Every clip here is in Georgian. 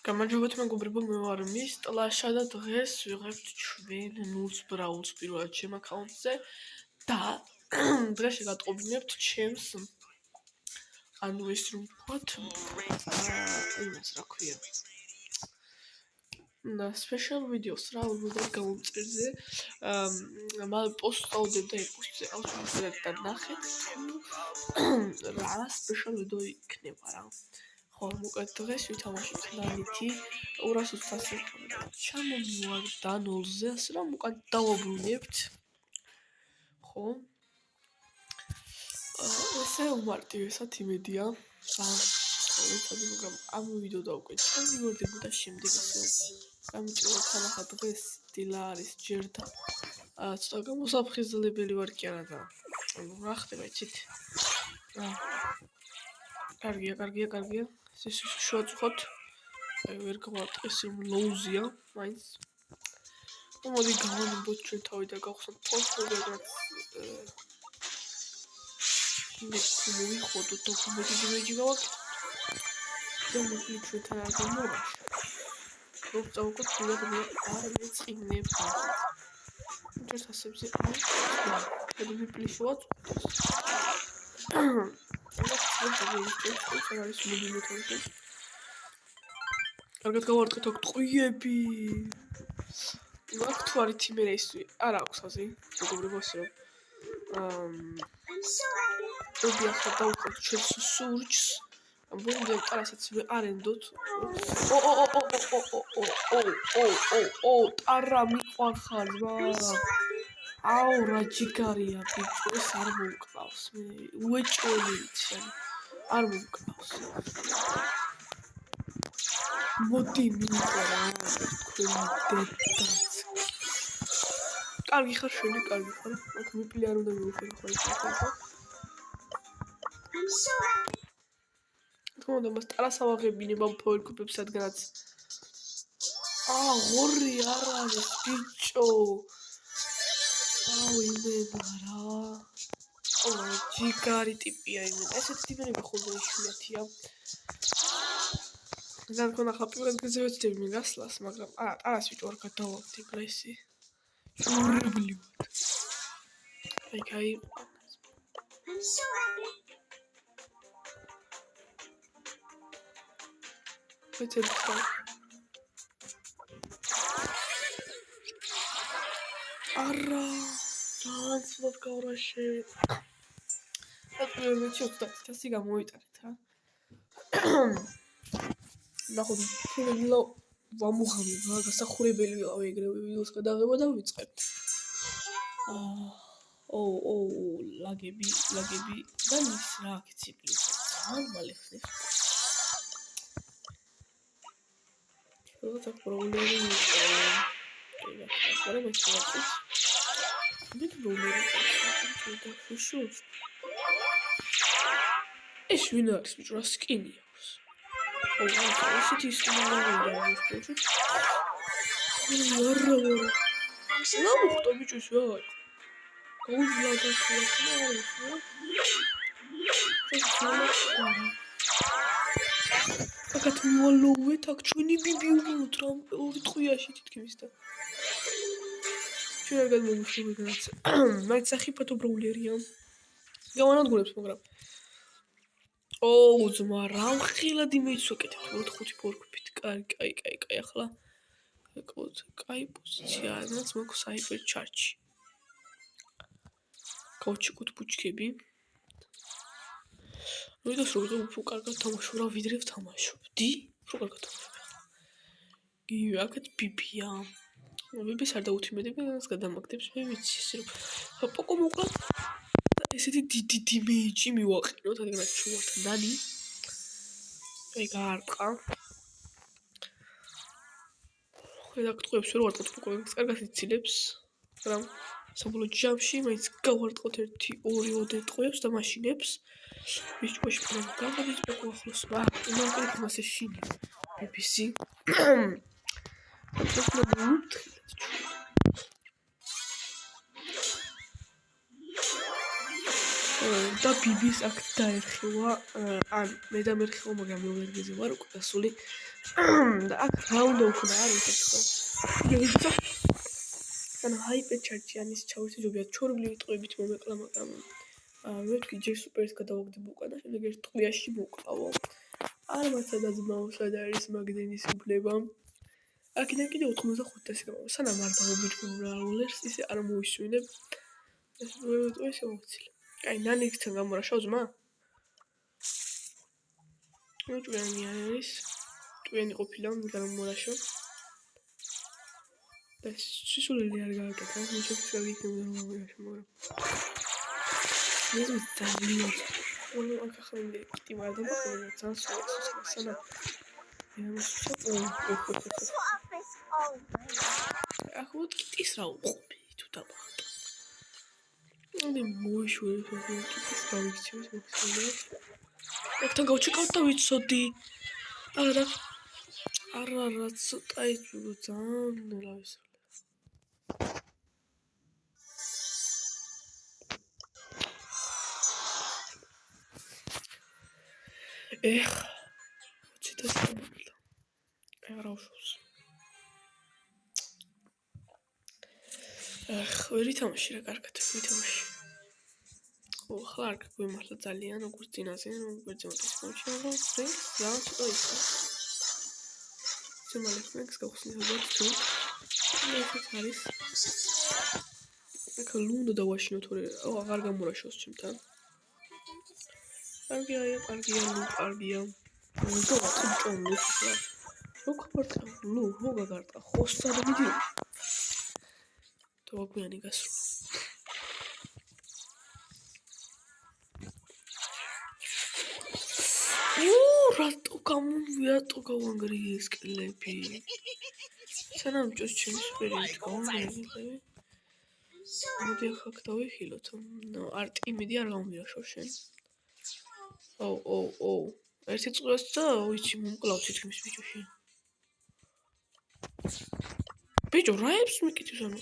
გამარჯობათ მეგობრებო, მე ვარ მის ტლაშა და დღეს ვიღებთ ჩვენ ნულს ბრაულს პირველად ჩემ აკაუნტზე და დღეს შეგატყობინებთ ჩემს ანუ ეს რომ ვთქვათ იმას რა ქვია და სპეციალ ვიდეოს რა უნდა გამომწერზე მალე პოსტს წავდებ და პოსტზე ავშვიდეთ და ნახეთ რა სპეციალ ვიდეო იქნება რა ხო, მოკეთ დღეს ვითამაშოთ ნანითი 220 ჩამომივარ და 0-ზე, ასე რომ უკან დავაბრუნებთ. ხო. ესე უმარტივესად იმედია. ამ ვიდეო დავკვეთე, მივიდება და შემდეგ ასე გამიჭიროთ თანახა დღეს დილა არის ჯერ და ცოტა გამოსაფხიზლებელი ვარ კი არა და რა ხდება იცით? კარგია. ეს შევაწუხოთ. ვერ გავარტყეს იმ ლოუზია, მაინც. მოდი გავანებოთ ჩვენ თავი და გავხსნათ ფოლდერებს. მოვიხოდოთ დოკუმენტი იმეჯი გავაკეთოთ. და მოკლედ ჩვენთან არ გამოვაშ. დავწავკოთ ფილმები არ მეწყინებდა. ჯერ ასებზე მე პლისი ვაწუხოთ. კარგად გავარტყეთ აქ ტყვიები. აქ თუ არის იმერე ის არ აქვს აზრი, მეგობრებო, ასე რომ მოდი ახლა დავუყოთ ჩვენს სურჯს. ამბობენ ტარასაც ვეყარენდოთ. ტარა მიყვარხარ რა. აუ რა ჯიგარია ბიჭო, ეს არ მომკლავს. მე უეჭველი ვიცი. არ მომკლავს. მოდი მიყვარა თქვენი დედაც. კარგი ხარ შენი, კარგი ხარ. აქ მიპლი არ უნდა მივიხერო ხო? თქო და მას ტარასავაღებინება ფოერკუპებს ადგანაც. ღორი არ არის ბიჭო. აუ იმენა რა. ჯიგარი ტიპია იმენა. ესეთი ტიპები ხოლმე იშვიათია. ზან ქონა ხა პირველად გზევეცდები მე გასლას, მაგრამ ტარას ვიჭო არ გადავავდი პრესი. ურბლივად. აი. I'm so happy. What's it called? Ara, that's what გავრაში. მე ჩუქდა, თასი გამოიტანეთ რა. ნახოთ, ფილმო ვამუღამი, გასახურებელი ვიყავი ეგრევე ვიდეოს გადაღება და ვიწყებთ. ლაგები და ის რა აქცი პლუს. ან მალე ხსნით. შევაწყობ პრობლემები იყო. არა მოსწავლე. მე პრობლემები ხუშუშ. ეს ვინ არის ბიჭო რა სკინი აქვს? ესეთი სკინი არა ის. არა. რა მოხდა ბიჭო ეს რა? აკაც მოვალოვეთ აქ ჩვენი ბიბი უბრალოდ რა ორი ტყვიაში თითქმის და ჩვენ არ გადმომუშავებთ მაინც სახიფათო ბროულერია გამანადგურებს მაგრამ ძმა რა ხილად იმეჯს ვაკეთებ 4 ფორკებით კაი ახლა კაი პოზიცია რაც მაქვს საიპერ ჩარჩი გავჩიკოთ ბუჩქები ვიდოს რომ უფრო კარგად თამაშობ რა ვიდრე ვთამაშობდი უფრო კარგად თამაშობ გივი აქეთ ბიბია ბიბის არ დაუთიმედები მას გადამაგდებს მე ვიცი ესე რომ პოკო მოკლა ესეთი დიდი მეიჯი მივაყენოთ ადგილად შევართ ნანი აი გაარტყა რედაქტორებს ვერ ვარტყოთ პოკო კარგად იცილებს მაგრამ საბოლოო ჯამში მაინც გავარტყოთ 1-2 ოდეტყვებს და მაშინებს მის ჭუაში პროგრამა გამოდის პოკო ახლოს რა იმანკეთ მასე შინი BBC და ბიბის აქ დაერხევა ან მე დამერხევა მაგრამ მეუერგეზე ვარ უკვე დასული და აქ რა უნდა უქნა არის ეს ხო ვიდეო ანუ ჰაიპერ ჩარჯიანის ჩავერთიჯობია ჩორბლივი ტყვებით მომეკლა მაგრამ მე ვთქვი ჯერ სუპერს გადავაგდებ უკან და შემდეგ ერთ ტყვიაში მოკლავო არ მართლა დაძმაოსა და არის მაგდენის უფლება აქედან კიდე 85 გამო სანამ არ დავობიჭვი როლერს ისე არ მოისვინებ ეს ვეუტყვი ესე მოვცილა აი ნანიქთან გამორაშავ ძმა ნუ ჭვიანი არის ჭვიანი ყოფილა მაგრამ მორაშავ და სისულელი არ გააკეთა მე შეფიქრე გიქნება რომ გამორაშავ მაგრამ ეს ძალიან ოღონდ აქ ახლა იმდე კიტი ვარ და ბახები ძალიან სულ სანამ ახლა კიტის რა უყოფი თუ დაბახდა მე მოიშვერე კიტის რა ვიცი მაქსიმალურად ერთთან გავჩეკავ და ვიცოდი არა ცოტა იჭურო ძალიან რა ვიცი ციტა სამოვიდა რა უშავს ვერ ვითამაში რა კარგად ვითამაში ხლა არ გვიმართლა ძალიან როგორც წინაზე რომ გვერდზე მოდის მომჩი მაგრამ ფრენკს ძალიან ცოტა ისაა ზემალე ფრენკს გავხსნით ალბათ თუ ესეც არის აქ ლუნდა დავაშინო თორე აღარ გამორაშავს ჩემთან კარგია კარგია და ვაწყობ ჭონს რა როგორ ლუ რო გაგარტყა ხოსტა და მიდი თუ აგვიანი გასროლა რატო გავანგრიე ეს კლები სანამ ჭოს ჩემი სუპერით გავანგრიე მოდი ახლა დავიხილოთ არტიმედი არ გამომირაშავ შენ ო ერთი წყურას და ვიცი მომკლავ თითქმის ბიჭოში ბიჭო რაებს მიკითხავს ანუ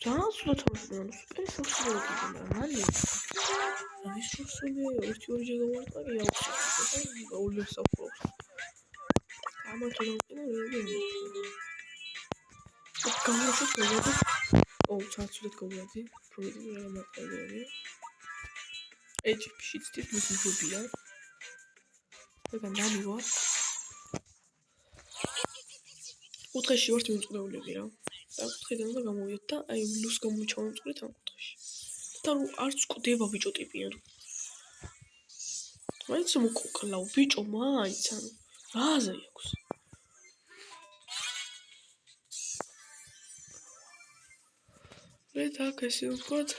ძალიან სულ თამაშობ ანუ სუპერის ოქსიდები მაგრამ მალე ის რუსული ერთი ორჯერ გავარტყა კი აუცილებლად ულერსაფროს ამათო გამორაშოთ გავადი ცალცუდად გავადი პროექტი რა მარტივია HP-შიც თითქმის მზობია და ნანი ვარ კუთხეში ვართ მიმწყდეულები რა და კუთხიდან უნდა გამოვიდეთ და აი ლუს გამოჩავამწყვრით ამ კუთხეში და არც კვდება ბიჭო ტიპიან მაინც მოკოკლავ ბიჭო მაინც ანუ რაზე აქვს მე так ესე ვთქვათ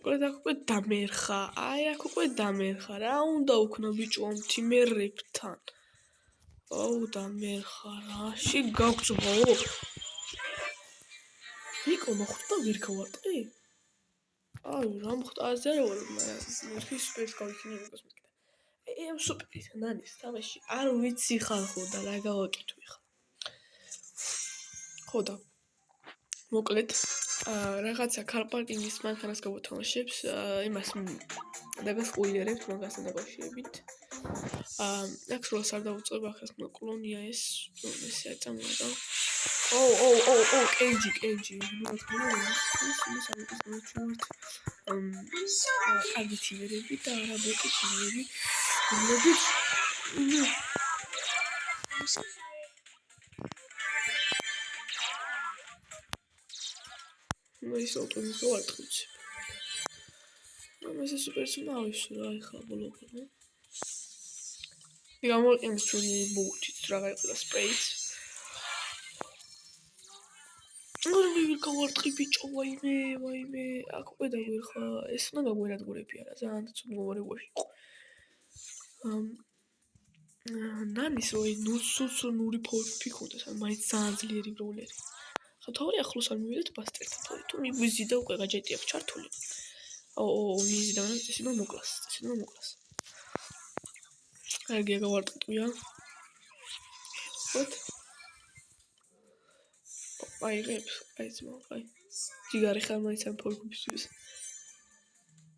მოკლედ აქ უკვე დამერხა აი აქ უკვე დამერხა რა უნდა უქნა ბიჭო ამ თიმერებთან აუ დამერხა რაში გაგწვაო ნიკო მოხდა ვერ გავარტყი აი რა მოხდა აზე არ ვარ მაგრამ ერთი სუპერს გავიქინე ნიკოს მეკიდა აი ამ სუპერის ნანის თამაში არ ვიცი ხალხო და რა გავაკეთო ხა ხოდა მოკლედ რაღაცა კარპარკინგის მანქანას გავუთამაშებს იმას დაგასპოილერებთ მაგასთან დაკავშირებით აქ სულაც არ დავუწყებ ახლა კლონია ეს ესე აწამოდა კენჯი რა თქმა უნდა კარგი თიმერები და არაბოკი თიმერები რომლებიც ის ავტომატურად არ ტყუჩი. ამაზე სუპერს უნდა ავისურვო ახლა ბოლო-ბოლო. გამოვიყენე ჩვენი ბოუთიც რაღა იყო სპრეიც. მე ვერ გავარტყი ბიჭო, ვაიმე, აქ უკვე დაგვერხა. ეს უნდა გაგვერადგურები არა, ძალიან ცუდ მოვარებაში იყო. ნანის როი ნური ფორფი ხონდეს, მაინც ძალიან ძლიერი ბროლერი. ხოთორი ახლოს არ მივიდეთ ბასტერთან. თუ მიგვიზი და უკვე გაჯეტი აქვს ჩართული. მიზი და წესიმა მოკლას. კარგია გავარტყია. ვოთ. აიღებს, აი ძმა, აი. ჯიგარი ხარ მაინც ამ ფორგუბისთვის.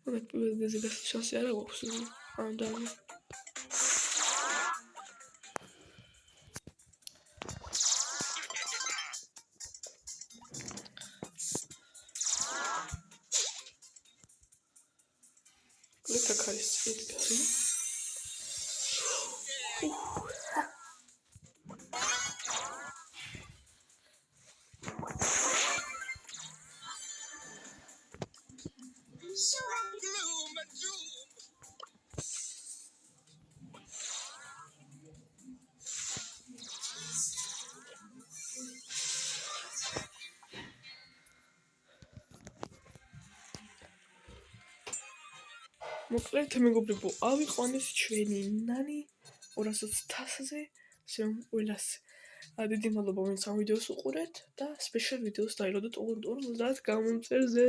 მაგრამ პირველზე გასვლის შანსი არ აქვს. ამდენი. Let's go straight to მოკლედ მეგობრებო, ავიყვანეს ჩვენი ნანი 220-ზე, всем ყველას დიდი მადლობა ვინც ამ ვიდეოს უყურეთ და სპეციალ ვიდეოს დაილოდოთ 250 გამომწერზე.